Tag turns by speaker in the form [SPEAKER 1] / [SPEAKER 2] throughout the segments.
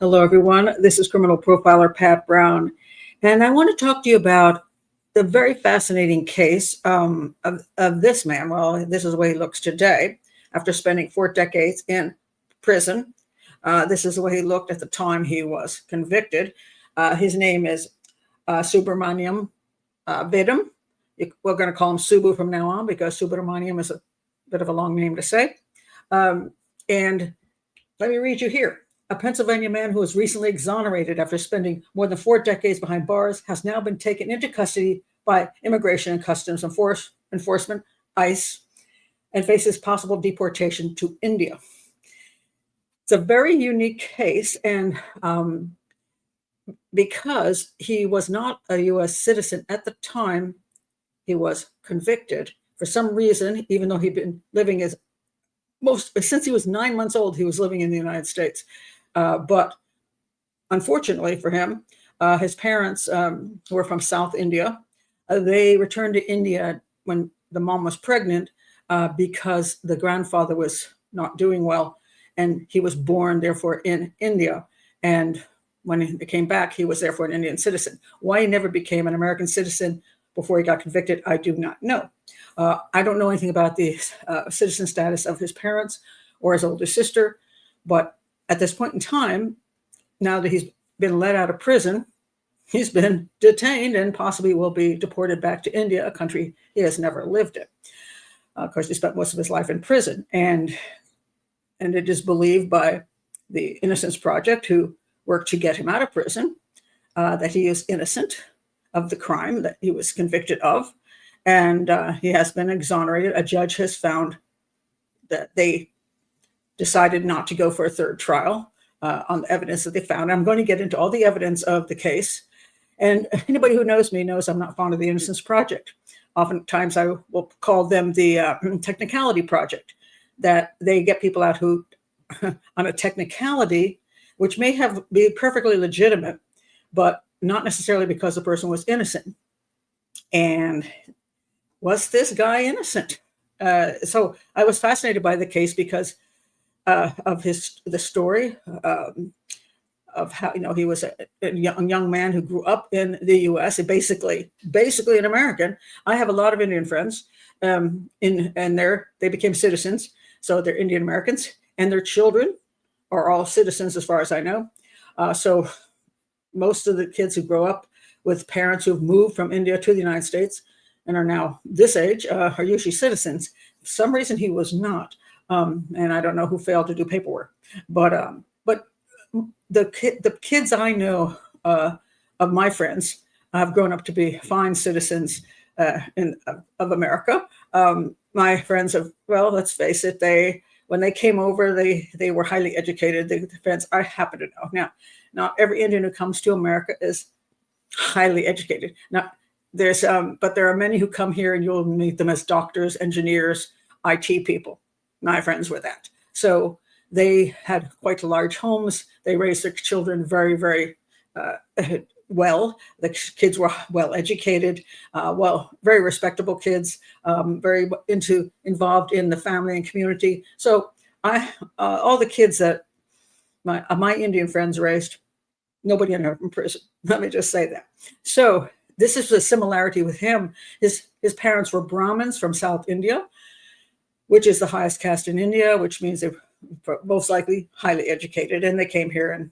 [SPEAKER 1] Hello, everyone. This is criminal profiler Pat Brown, and I want to talk to you about the very fascinating case of this man. Well, this is the way he looks today after spending 4 decades in prison. This is the way he looked at the time he was convicted. His name is Subramanyam Vedam. We're going to call him Subu from now on because Subramanyam is a bit of a long name to say. And let me read you here. A Pennsylvania man who was recently exonerated after spending more than 4 decades behind bars has now been taken into custody by Immigration and Customs Enforcement, ICE, and faces possible deportation to India. It's a very unique case, and because he was not a U.S. citizen at the time he was convicted, for some reason, even though he'd been living since he was 9 months old, he was living in the United States. But unfortunately for him, his parents were from South India. They returned to India when the mom was pregnant because the grandfather was not doing well, and he was born, therefore, in India. And when he came back, he was therefore an Indian citizen. Why he never became an American citizen before he got convicted, I do not know. I don't know anything about the citizen status of his parents or his older sister, but at this point in time, now that he's been let out of prison, he's been detained and possibly will be deported back to India, a country he has never lived in. Of course, he spent most of his life in prison, and it is believed by the Innocence Project, who worked to get him out of prison, that he is innocent of the crime that he was convicted of, and he has been exonerated. A judge has found that they decided not to go for a third trial on the evidence that they found. I'm going to get into all the evidence of the case. And anybody who knows me knows I'm not fond of the Innocence Project. Oftentimes I will call them the Technicality Project, that they get people out who, on a technicality, which may be perfectly legitimate, but not necessarily because the person was innocent. And was this guy innocent? So I was fascinated by the case because of the story of how he was a young man who grew up in the U.S. and basically an American. I have a lot of Indian friends, and they became citizens, so they're Indian Americans, and their children are all citizens as far as I know. So most of the kids who grow up with parents who've moved from India to the United States and are now this age are usually citizens. For some reason he was not. And I don't know who failed to do paperwork, but the kids I know of my friends have grown up to be fine citizens of America. My friends let's face it, when they came over, they were highly educated. The friends I happen to know now, not every Indian who comes to America is highly educated. Now but there are many who come here and you'll meet them as doctors, engineers, IT people. My friends were that. So they had quite large homes. They raised their children very, very well. The kids were well educated, very respectable kids, very involved in the family and community. So all the kids that my Indian friends raised, nobody ended up in prison. Let me just say that. So this is the similarity with him. His parents were Brahmins from South India, which is the highest caste in India, which means they're most likely highly educated, and they came here and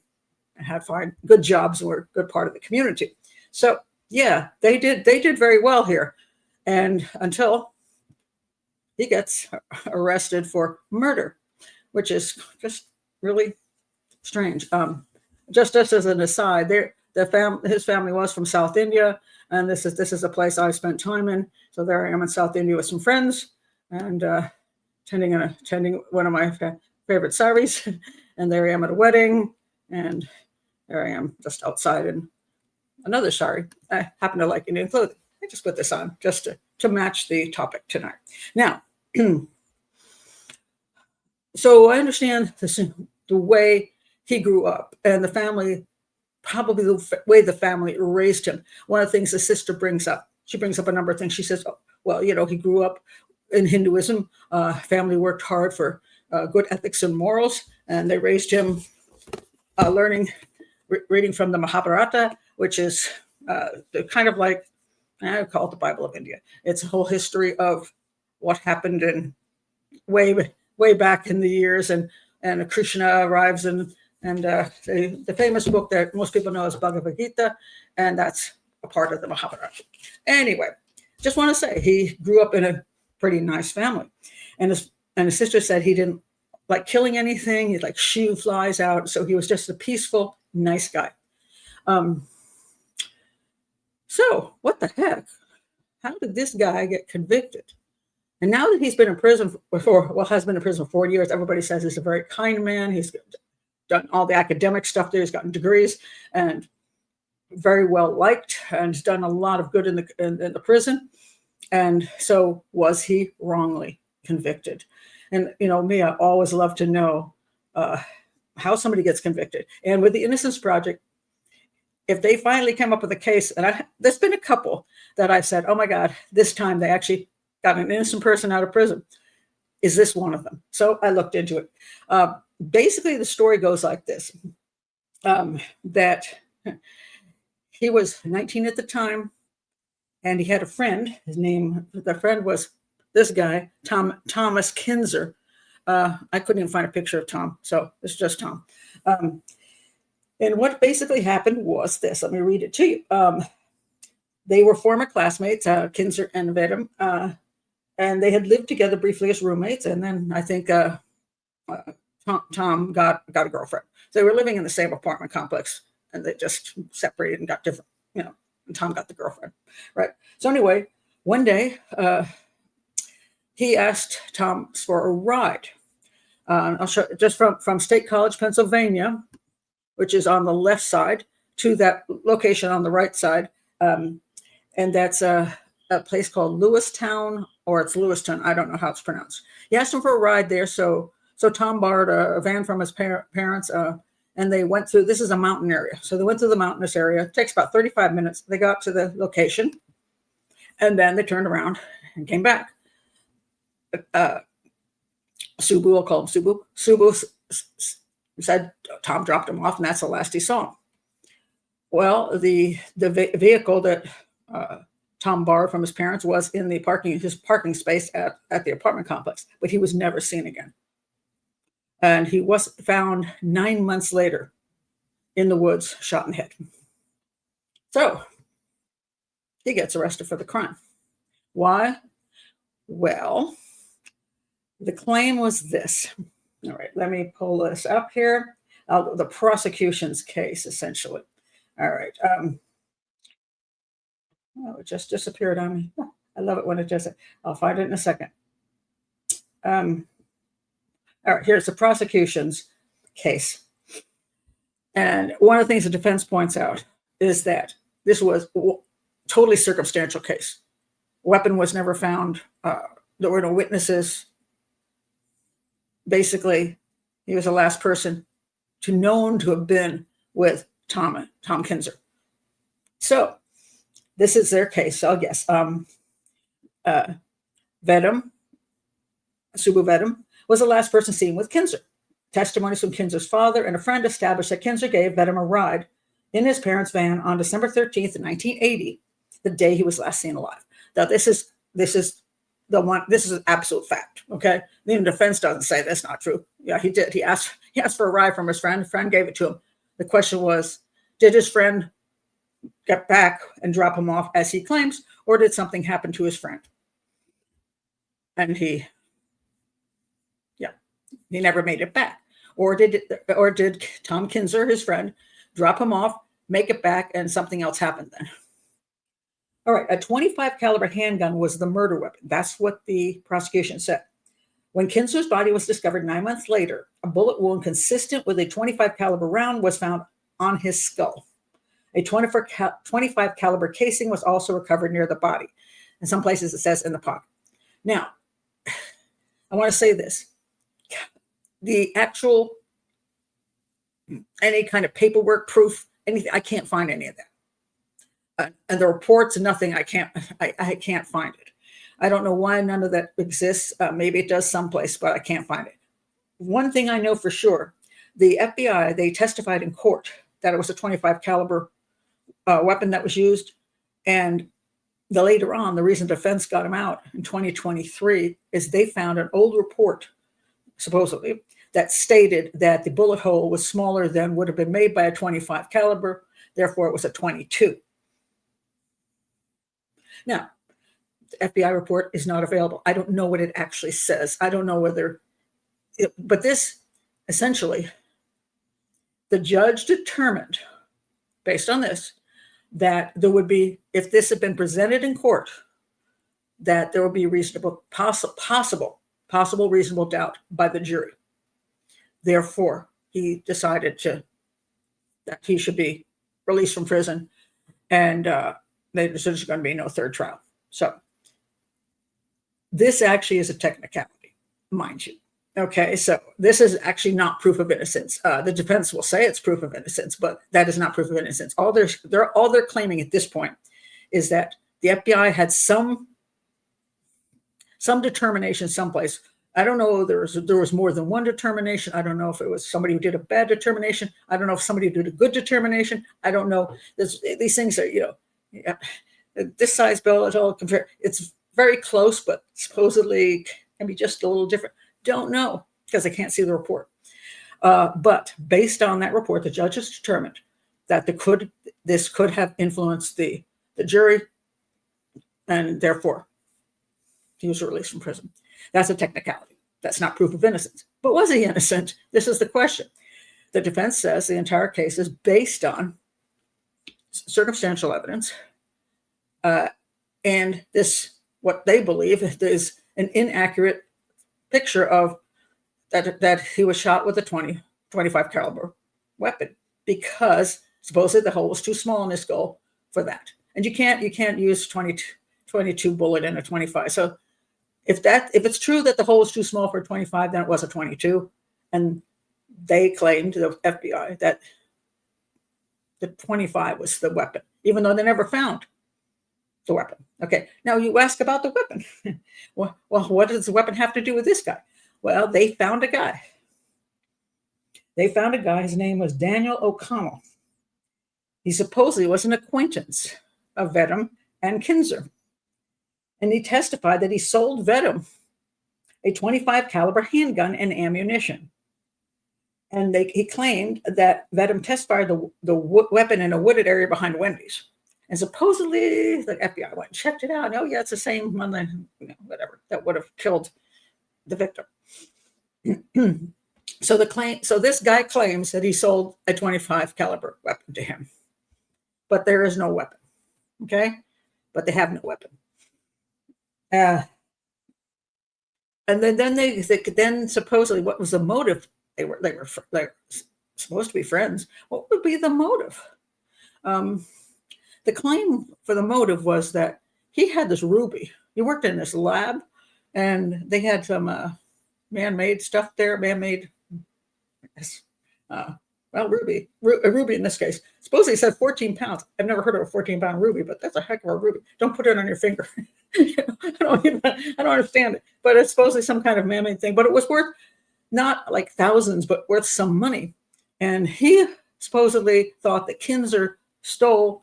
[SPEAKER 1] had good jobs and were a good part of the community. So yeah, they did very well here, and until he gets arrested for murder, which is just really strange. Just as an aside, his family was from South India, and this is a place I spent time in. So there I am in South India with some friends, and attending one of my favorite saris, and there I am at a wedding, and there I am just outside in another sari. I happen to like Indian clothing. I just put this on just to match the topic tonight. Now, so I understand the way he grew up and the family, probably the way the family raised him. One of the things the sister brings up, she brings up a number of things. She says, he grew up in Hinduism. Family worked hard for good ethics and morals, and they raised him reading from the Mahabharata, which is kind of like, I call it the Bible of India. It's a whole history of what happened in way back in the years, and Krishna arrives, and the famous book that most people know is Bhagavad Gita, and that's a part of the Mahabharata. Anyway, just want to say he grew up in a pretty nice family, and his sister said he didn't like killing anything. He'd like shoo flies out, so he was just a peaceful, nice guy. So what the heck? How did this guy get convicted? And now that he's been in prison has been in prison for 40 years, everybody says he's a very kind man. He's done all the academic stuff there. He's gotten degrees and very well liked, and has done a lot of good in the prison. And so was he wrongly convicted? And, me, I always love to know how somebody gets convicted. And with the Innocence Project, if they finally came up with a case, and there's been a couple that I've said, oh my God, this time they actually got an innocent person out of prison. Is this one of them? So I looked into it. Basically, the story goes like this, that he was 19 at the time, and he had a friend. The friend was this guy, Thomas Kinzer. I couldn't even find a picture of Tom, so it's just Tom. And what basically happened was this. Let me read it to you. They were former classmates, Kinzer and Vedam, and they had lived together briefly as roommates. And then I think Tom got a girlfriend. So they were living in the same apartment complex, and they just separated and got different, and Tom got the girlfriend, right? So anyway, one day he asked Tom for a ride. I'll show just from State College, Pennsylvania, which is on the left side, to that location on the right side. And that's a place called Lewistown, or it's Lewiston. I don't know how it's pronounced. He asked him for a ride there. So Tom borrowed a van from his parents, and they went through, this is a mountain area. So they went through the mountainous area. It takes about 35 minutes. They got to the location, and then they turned around and came back. Subu, I'll call him Subu. Subu said Tom dropped him off, and that's the last he saw him. Well, the vehicle that Tom borrowed from his parents was in his parking space at the apartment complex, but he was never seen again. And he was found 9 months later in the woods, shot in the head. So he gets arrested for the crime. Why? Well, the claim was this. All right, let me pull this up here. The prosecution's case, essentially. All right. It just disappeared on me. I love it when it does it. I'll find it in a second. All right, here's the prosecution's case. And one of the things the defense points out is that this was a totally circumstantial case. Weapon was never found. There were no witnesses. Basically, he was the last person known to have been with Tom Kinzer. So this is their case, I'll guess. Vedam, Subu Vedam, was the last person seen with Kinzer. Testimonies from Kinzer's father and a friend established that Kinzer gave Vedam a ride in his parents' van on December 13th, 1980, the day he was last seen alive. Now, this is the one. This is an absolute fact. Okay, the defense doesn't say that's not true. Yeah, he did. He asked for a ride from his friend. The friend gave it to him. The question was, did his friend get back and drop him off as he claims, or did something happen to his friend? And he never made it back. Or did Tom Kinzer, his friend, drop him off, make it back, and something else happened then? All right, a .25 caliber handgun was the murder weapon. That's what the prosecution said. When Kinzer's body was discovered 9 months later, a bullet wound consistent with a .25 caliber round was found on his skull. A .25 caliber casing was also recovered near the body. In some places it says in the pocket. Now, I want to say this. The actual, any kind of paperwork, proof, anything, I can't find any of that. And the reports, nothing, I can't find it. I don't know why none of that exists. Maybe it does someplace, but I can't find it. One thing I know for sure, the FBI, they testified in court that it was a 25 caliber weapon that was used. And later on, the reason defense got him out in 2023 is they found an old report, supposedly, that stated that the bullet hole was smaller than would have been made by a 25 caliber. Therefore, it was a 22. Now, the FBI report is not available. I don't know what it actually says. I don't know whether, but this, essentially, the judge determined, based on this, that there would be, if this had been presented in court, that there would be reasonable, possible reasonable doubt by the jury. Therefore, he decided that he should be released from prison, and there's going to be no third trial. So this actually is a technicality, mind you. Okay, so this is actually not proof of innocence. The defense will say it's proof of innocence, but that is not proof of innocence. All they're claiming at this point is that the FBI had some determination someplace. I don't know. There was more than one determination. I don't know if it was somebody who did a bad determination. I don't know if somebody did a good determination. I don't know. These things are, this size bill at all compared. It's very close, but supposedly can be just a little different. Don't know because I can't see the report. But based on that report, the judge has determined that this could have influenced the jury, and therefore he was released from prison. That's a technicality. That's not proof of innocence. But was he innocent? This is the question. The defense says the entire case is based on circumstantial evidence, and this, what they believe is an inaccurate picture of that he was shot with a 25 caliber weapon, because supposedly the hole was too small in his skull for that. And you can't use 22 bullet in a 25. So if it's true that the hole was too small for a 25, then it was a 22. And they claimed, the FBI, that the 25 was the weapon, even though they never found the weapon. Okay, now you ask about the weapon. Well, what does the weapon have to do with this guy? Well, they found a guy. His name was Daniel O'Connell. He supposedly was an acquaintance of Vedam and Kinzer. And he testified that he sold Vedam a 25 caliber handgun and ammunition. And he claimed that Vedam test-fired the weapon in a wooded area behind Wendy's. And supposedly the FBI went and checked it out. Oh, yeah, it's the same one, whatever, that would have killed the victim. So this guy claims that he sold a 25 caliber weapon to him, but there is no weapon. Okay, but they have no weapon. And then supposedly, what was the motive? They were supposed to be friends. What would be the motive? The claim for the motive was that he had this ruby. He worked in this lab, and they had some man-made stuff there, ruby, a ruby in this case. Supposedly it said 14 pounds. I've never heard of a 14-pound ruby, but that's a heck of a ruby. Don't put it on your finger. I don't understand it, but it's supposedly some kind of man-made thing. But it was worth not like thousands, but worth some money. And he supposedly thought that Kinzer stole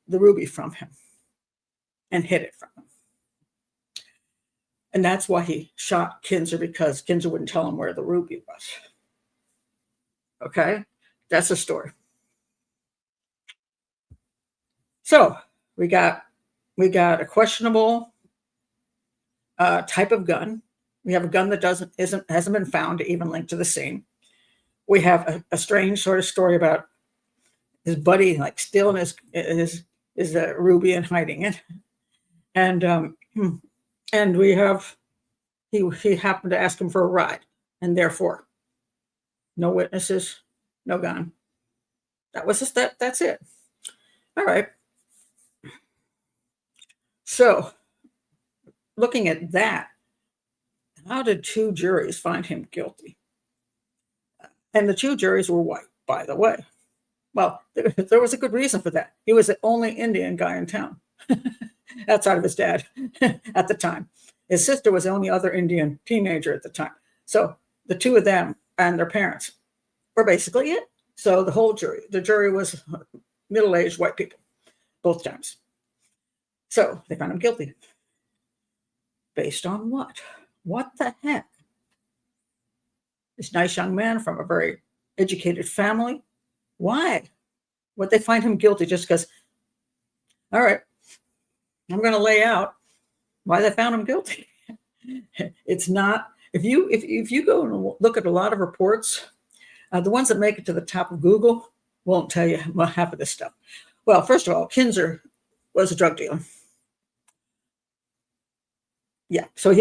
[SPEAKER 1] the ruby from him and hid it from him. And that's why he shot Kinzer, because Kinzer wouldn't tell him where the ruby was. Okay, that's the story. So we got a questionable type of gun. We have a gun that hasn't been found to even link to the scene. We have a strange sort of story about his buddy like stealing his ruby and hiding it, and we have he happened to ask him for a ride, and therefore no witnesses, no gun. That was just that. That's it. All right. So, looking at that, how did two juries find him guilty? And the two juries were white, by the way. Well, there was a good reason for that. He was the only Indian guy in town, outside of his dad at the time. His sister was the only other Indian teenager at the time. So the two of them and their parents were basically it. So the jury was middle-aged white people, both times. So they found him guilty. Based on what? What the heck? This nice young man from a very educated family. Why would they find him guilty just because? All right, I'm going to lay out why they found him guilty. It's not. If you go and look at a lot of reports, the ones that make it to the top of Google won't tell you half of this stuff. Well, first of all, Kinzer was a drug dealer. Yeah, so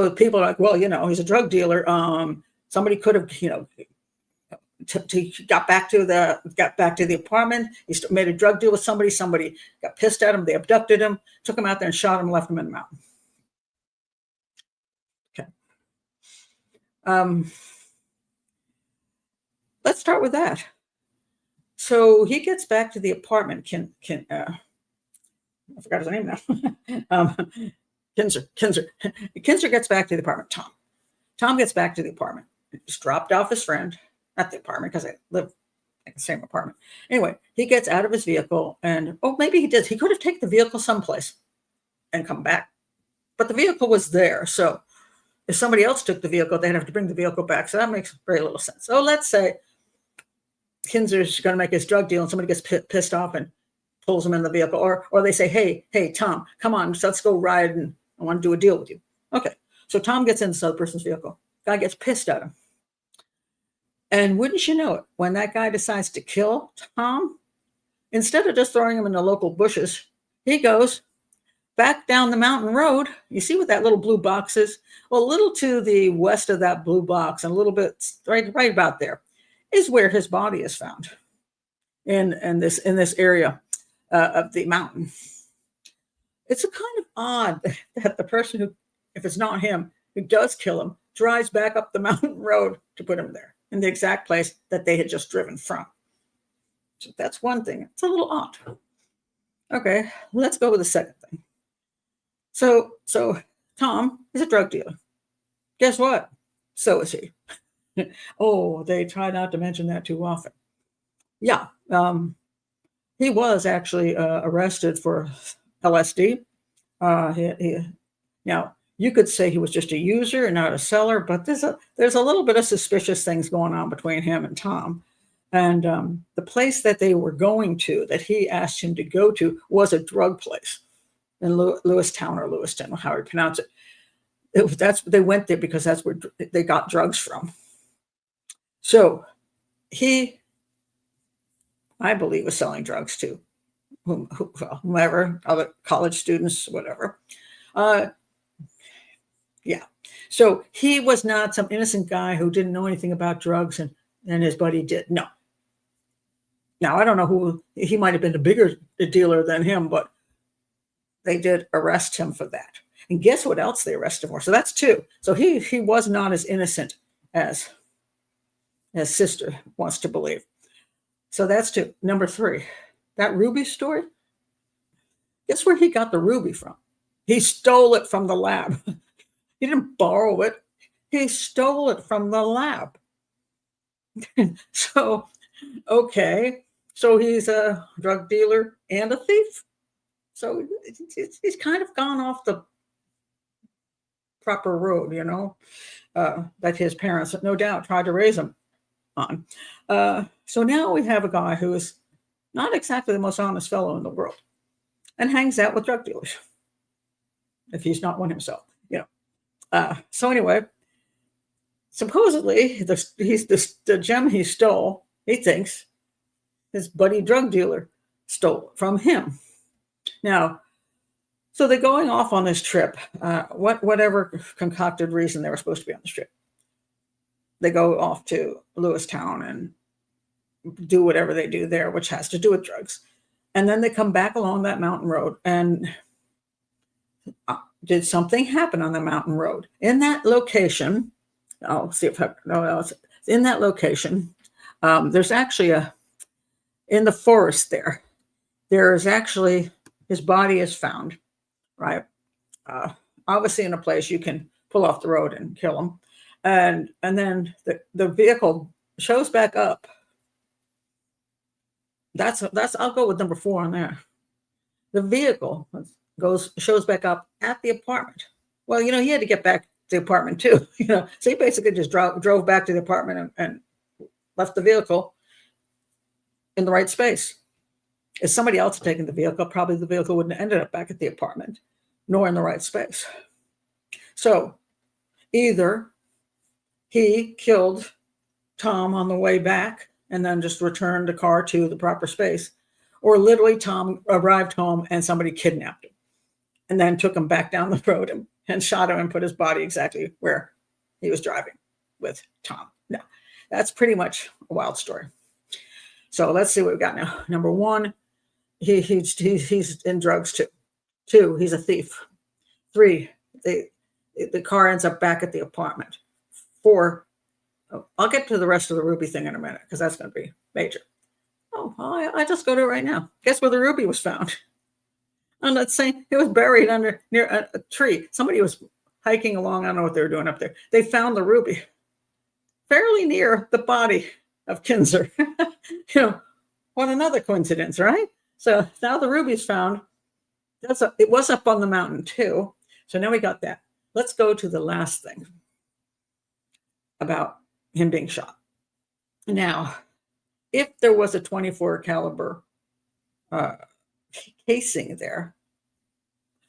[SPEAKER 1] people are like, well, he's a drug dealer. Somebody could have, got back to the apartment. He made a drug deal with somebody. Somebody got pissed at him. They abducted him, took him out there and shot him, and left him in the mountain. Okay. Let's start with that. So he gets back to the apartment. I forgot his name now. Kinzer gets back to the apartment. Tom gets back to the apartment. He's dropped off his friend at the apartment because they live in the same apartment. Anyway, he gets out of his vehicle and, maybe he did. He could have taken the vehicle someplace and come back. But the vehicle was there. So if somebody else took the vehicle, they'd have to bring the vehicle back. So that makes very little sense. So let's say Kinzer's going to make his drug deal and somebody gets pissed off and pulls him in the vehicle. Or they say, hey, Tom, come on, let's go ride and I want to do a deal with you. Okay. So Tom gets in this other person's vehicle. Guy gets pissed at him. And wouldn't you know it, when that guy decides to kill Tom, instead of just throwing him in the local bushes, he goes back down the mountain road. You see what that little blue box is? Well, a little to the west of that blue box and a little bit right about there is where his body is found in this area of the mountain. It's a kind of odd that the person who, if it's not him, who does kill him, drives back up the mountain road to put him there in the exact place that they had just driven from. So that's one thing. It's a little odd. Okay, let's go with the second thing. So Tom is a drug dealer. Guess what? So is he. They try not to mention that too often. Yeah, he was actually arrested for LSD. Now, you could say he was just a user and not a seller, but there's a little bit of suspicious things going on between him and Tom. And the place that they were going to, that he asked him to go to, was a drug place in Lewistown or Lewiston, however you pronounce it. They went there because that's where they got drugs from. So he, I believe, was selling drugs to whomever, other college students, whatever. Yeah. So he was not some innocent guy who didn't know anything about drugs and his buddy did. No. Now, I don't know who, he might have been a bigger dealer than him, but they did arrest him for that. And guess what else they arrested him for? So that's two. So he was not as innocent as sister wants to believe. So that's two. Number three, that ruby story. Guess where he got the ruby from? He stole it from the lab. He didn't borrow it. He stole it from the lab. So, okay. So he's a drug dealer and a thief. So he's kind of gone off the proper road, that his parents, no doubt, tried to raise him on. So now we have a guy who is not exactly the most honest fellow in the world and hangs out with drug dealers, if he's not one himself, So anyway, supposedly the gem he stole, he thinks his buddy drug dealer stole it from him. Now, so they're going off on this trip, whatever concocted reason they were supposed to be on this trip. They go off to Lewistown and do whatever they do there, which has to do with drugs. And then they come back along that mountain road. And did something happen on the mountain road? In that location, I'll see if in that location, there's actually in the forest there is actually, his body is found, right? Obviously in a place you can pull off the road and kill him. And then the vehicle shows back up. That's I'll go with number 4 on there. The vehicle shows back up at the apartment. Well, he had to get back to the apartment too, So he basically just drove back to the apartment and left the vehicle in the right space. If somebody else had taken the vehicle, probably the vehicle wouldn't have ended up back at the apartment, nor in the right space. So either he killed Tom on the way back and then just returned the car to the proper space, or literally Tom arrived home and somebody kidnapped him and then took him back down the road and shot him and put his body exactly where he was driving with Tom. No, that's pretty much a wild story. So let's see what we've got now. Number 1, he's in drugs too. 2, he's a thief. 3, the car ends up back at the apartment. 4, I'll get to the rest of the ruby thing in a minute because that's going to be major. I just go to it right now. Guess where the ruby was found? And let's say it was buried near a tree. Somebody was hiking along. I don't know what they were doing up there. They found the ruby fairly near the body of Kinzer. What another coincidence, right? So now the ruby's found. It was up on the mountain too. So now we got that. Let's go to the last thing about him being shot. Now, if there was a 24 caliber casing there,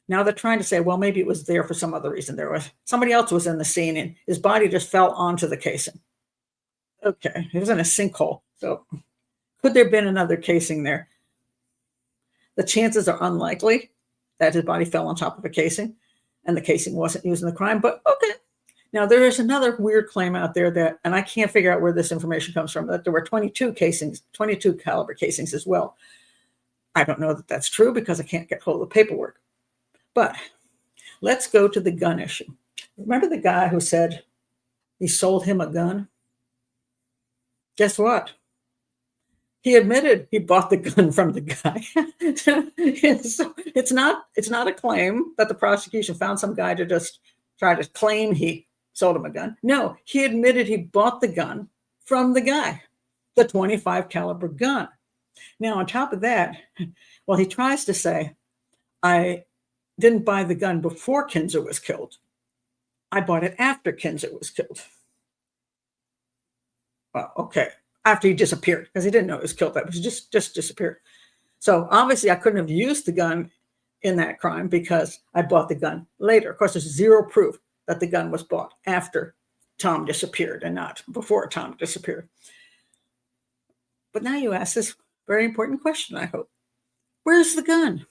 [SPEAKER 1] now they're trying to say, well, maybe it was there for some other reason. Somebody else was in the scene and his body just fell onto the casing. Okay, he was in a sinkhole. So could there have been another casing there? The chances are unlikely that his body fell on top of a casing and the casing wasn't used in the crime, but okay. Now, there is another weird claim out there and I can't figure out where this information comes from, that there were 22 caliber casings as well. I don't know that that's true because I can't get hold of the paperwork. But let's go to the gun issue. Remember the guy who said he sold him a gun? Guess what? He admitted he bought the gun from the guy. It's not a claim that the prosecution found some guy to just try to claim he sold him a gun. No, he admitted he bought the gun from the guy, the 25 caliber gun. Now, on top of that, well, he tries to say, I didn't buy the gun before Kinzer was killed. I bought it after Kinzer was killed. Well, okay. After he disappeared, because he didn't know he was killed. That was just disappeared. So obviously I couldn't have used the gun in that crime because I bought the gun later. Of course, there's zero proof that the gun was bought after Tom disappeared and not before Tom disappeared. But now you ask this very important question, I hope. Where's the gun?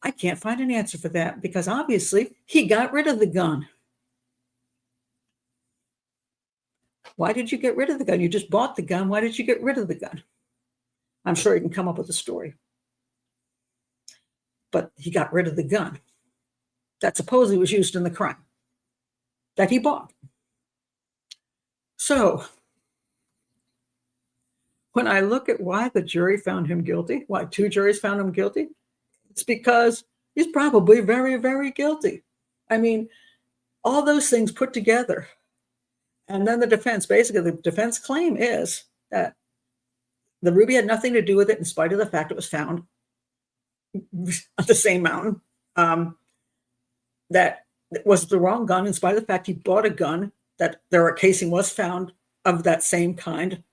[SPEAKER 1] I can't find an answer for that because obviously he got rid of the gun. Why did you get rid of the gun? You just bought the gun. Why did you get rid of the gun? I'm sure you can come up with a story. But he got rid of the gun that supposedly was used in the crime that he bought. So when I look at why the jury found him guilty, why 2 juries found him guilty, it's because he's probably very, very guilty. I mean, all those things put together. And then the defense claim is that the ruby had nothing to do with it in spite of the fact it was found on the same mountain. That it was the wrong gun in spite of the fact he bought a gun that a casing was found of that same kind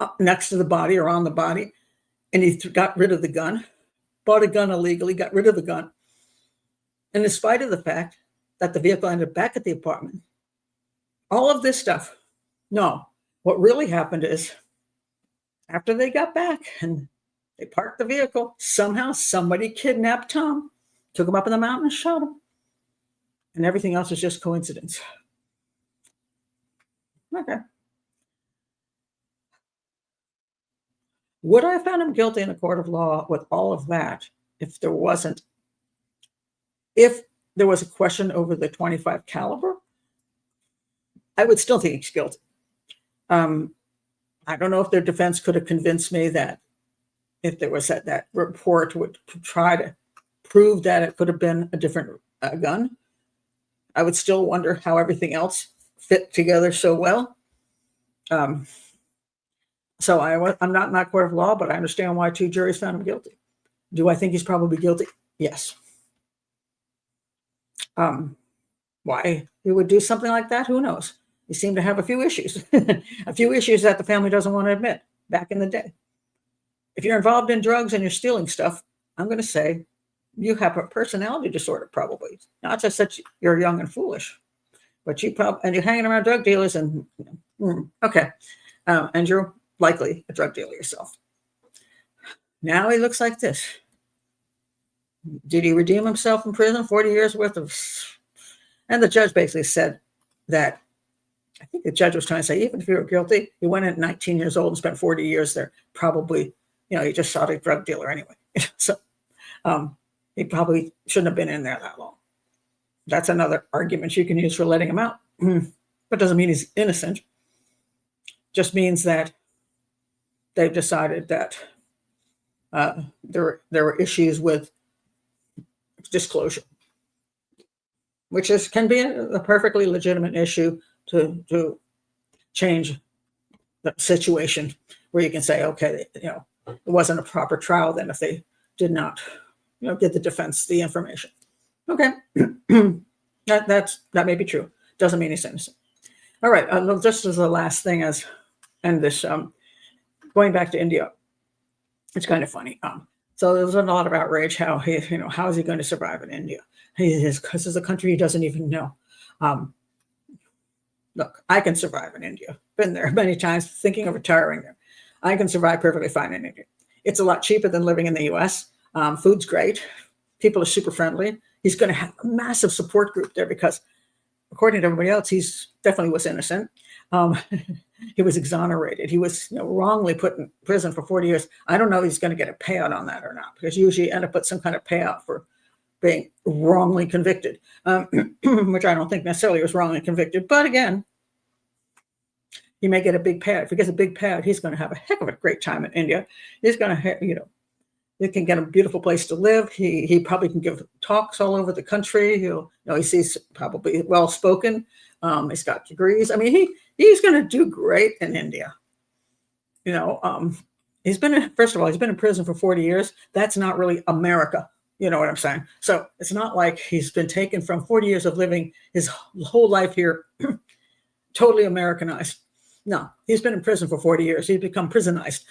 [SPEAKER 1] up next to the body or on the body. And he got rid of the gun, bought a gun illegally, got rid of the gun. And in spite of the fact that the vehicle ended up back at the apartment, all of this stuff. No, what really happened is after they got back and they parked the vehicle, somehow somebody kidnapped Tom, took him up in the mountain and shot him. And everything else is just coincidence. Okay. Would I have found him guilty in a court of law with all of that if there was a question over the 25 caliber? I would still think he's guilty. I don't know if their defense could have convinced me that if there was that report would try to prove that it could have been a different gun. I would still wonder how everything else fit together so well. So I'm not in that court of law, but I understand why 2 juries found him guilty. Do I think he's probably guilty? Yes. Why he would do something like that? Who knows? He seemed to have a few issues, a few issues that the family doesn't want to admit back in the day. If you're involved in drugs and you're stealing stuff, I'm going to say you have a personality disorder, probably. Not just that you're young and foolish, but and you're hanging around drug dealers and, okay. And you're likely a drug dealer yourself. Now he looks like this. Did he redeem himself in prison? 40 years worth of... And the judge basically said that, I think the judge was trying to say, even if you were guilty, you went in at 19 years old and spent 40 years there, probably, you just shot a drug dealer anyway. So he probably shouldn't have been in there that long. That's another argument you can use for letting him out. But doesn't mean he's innocent. Just means that they've decided that there were issues with disclosure, which can be a perfectly legitimate issue to change the situation where you can say, okay, it wasn't a proper trial then if they did not, give the defense the information. Okay, that may be true. Doesn't mean he's innocent. All right, just as the last thing, and this going back to India, it's kind of funny. So there was a lot of outrage how how is he going to survive in India? Because it's a country he doesn't even know. Look, I can survive in India. Been there many times, thinking of retiring there. I can survive perfectly fine in India. It's a lot cheaper than living in the U.S. Food's great. People are super friendly. He's going to have a massive support group there because, according to everybody else, he's definitely was innocent. He was exonerated. He was wrongly put in prison for 40 years. I don't know if he's going to get a payout on that or not, because usually you end up with some kind of payout for being wrongly convicted, which I don't think necessarily was wrongly convicted. But again, he may get a big payout. If he gets a big payout, he's going to have a heck of a great time in India. He's going to, he can get a beautiful place to live. He probably can give talks all over the country. He's probably well-spoken. He's got degrees. I mean, he's going to do great in India. He's been in prison for 40 years. That's not really America. You know what I'm saying? So it's not like he's been taken from 40 years of living his whole life here, totally Americanized. No, he's been in prison for 40 years. He's become prisonized,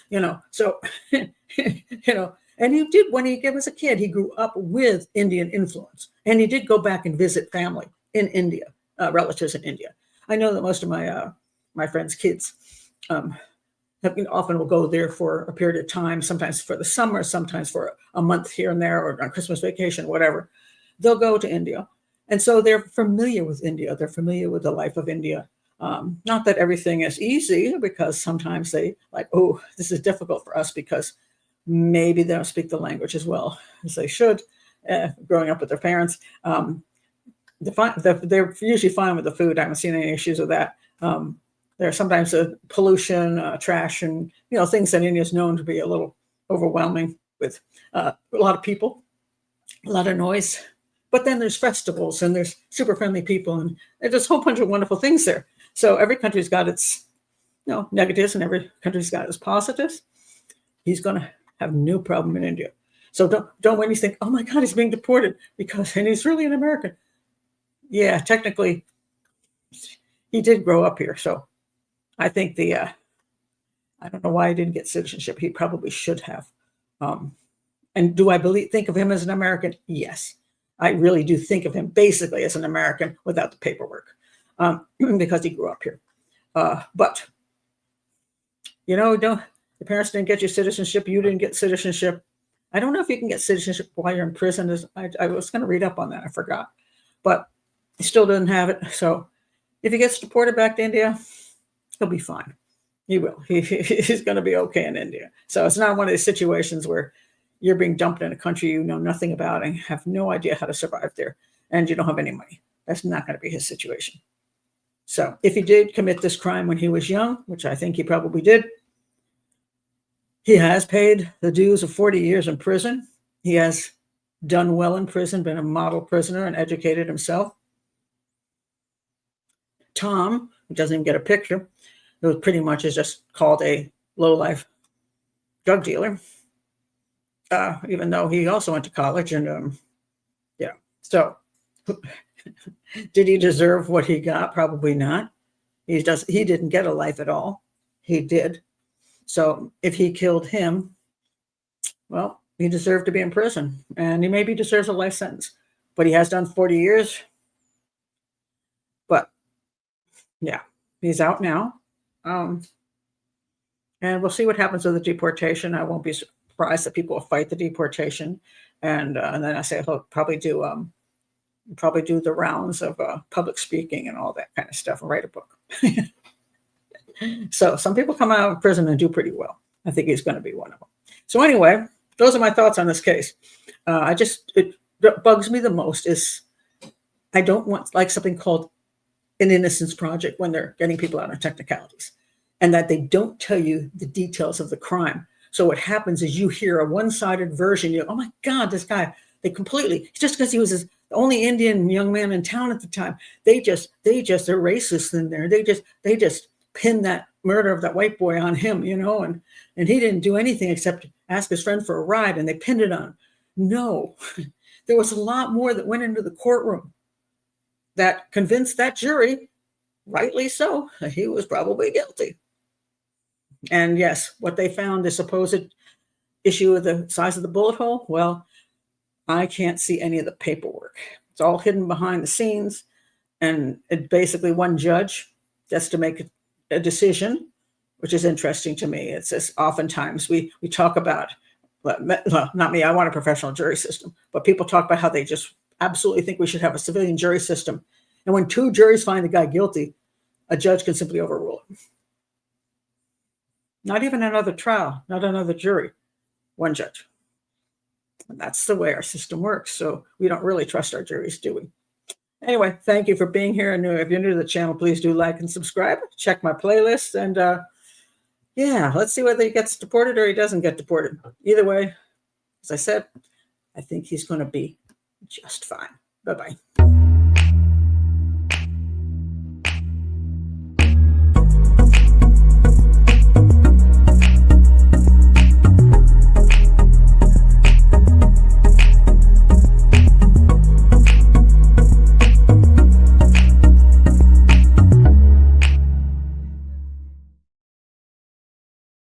[SPEAKER 1] So, and he did, when he was a kid, he grew up with Indian influence. And he did go back and visit family in India, relatives in India. I know that most of my friends' kids often will go there for a period of time, sometimes for the summer, sometimes for a month here and there, or on Christmas vacation, whatever. They'll go to India. And so they're familiar with India. They're familiar with the life of India. Not that everything is easy, because sometimes they oh, this is difficult for us because maybe they don't speak the language as well as they should, growing up with their parents. They're usually fine with the food. I haven't seen any issues with that. There's sometimes pollution, trash, and things that India is known to be a little overwhelming with a lot of people, a lot of noise. But then there's festivals and there's super friendly people, and there's a whole bunch of wonderful things there. So every country's got its negatives, and every country's got its positives. He's going to have no problem in India. So don't when you think, oh my God, he's being deported and he's really an American. Yeah, technically, he did grow up here. So I think I don't know why he didn't get citizenship. He probably should have. And do I think of him as an American? Yes, I really do think of him basically as an American without the paperwork, because he grew up here. But the parents didn't get you citizenship. You didn't get citizenship. I don't know if you can get citizenship while you're in prison. I was going to read up on that. I forgot, but he still didn't have it. So if he gets deported back to India, he'll be fine. He will. He's going to be okay in India. So it's not one of these situations where you're being dumped in a country you know nothing about and have no idea how to survive there, and you don't have any money. That's not going to be his situation. So if he did commit this crime when he was young, which I think he probably did, he has paid the dues of 40 years in prison. He has done well in prison, been a model prisoner, and educated himself. Tom, who doesn't even get a picture, who pretty much is just called a low-life drug dealer, even though he also went to college. And yeah, so did he deserve what he got? Probably not. He didn't get a life at all. He did. So if he killed him, well, he deserved to be in prison, and he maybe deserves a life sentence, but he has done 40 years. But yeah, he's out now. And we'll see what happens with the deportation. I won't be surprised that people will fight the deportation. And then I say he'll probably do the rounds of public speaking and all that kind of stuff and write a book. So some people come out of prison and do pretty well. I think he's going to be one of them. So anyway, those are my thoughts on this case. It bugs me the most is I don't want like something called an innocence project when they're getting people out on technicalities, and that they don't tell you the details of the crime. So what happens is you hear a one-sided version. You go, oh my God, this guy, just because he was the only Indian young man in town at the time, they're racist in there. They just pin that murder of that white boy on him, and he didn't do anything except ask his friend for a ride, and they pinned it on him. No, there was a lot more that went into the courtroom that convinced that jury, rightly so, that he was probably guilty. And yes, what they found, the supposed issue of the size of the bullet hole, well, I can't see any of the paperwork. It's all hidden behind the scenes. And it basically one judge gets to make a decision, which is interesting to me. It's just oftentimes we talk about, well, not me, I want a professional jury system, but people talk about how they just absolutely think we should have a civilian jury system. And when two juries find the guy guilty, a judge can simply overrule it. Not even another trial, not another jury, one judge. And that's the way our system works. So we don't really trust our juries, do we? Anyway, thank you for being here. And if you're new to the channel, please do like and subscribe. Check my playlist. And yeah, let's see whether he gets deported or he doesn't get deported. Either way, as I said, I think he's going to be just fine. Bye-bye.